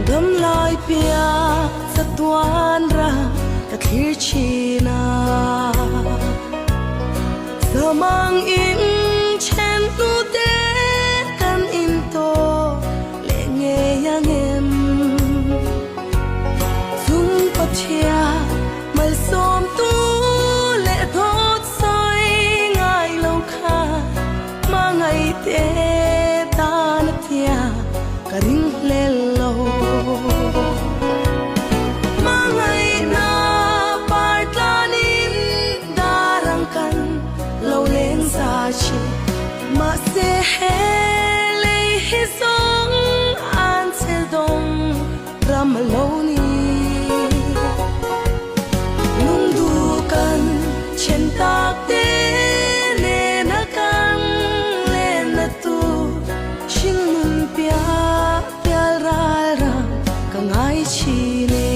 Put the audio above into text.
đâm lại bia rất toan ra các khi chi na giờ mang in chen tu te kan in to le nghe yang em dung pathia mal som tu le thot soi ngai lâu kha ma ngai te ta na thia ka ring le lo ma ngai na par tlanin darang kan lo len sa chi ma se he le hi song an se dong ram lo ni nung du kan chen tak te le na kan le na tu sing nun pia pia ra ra ka ngai chi ne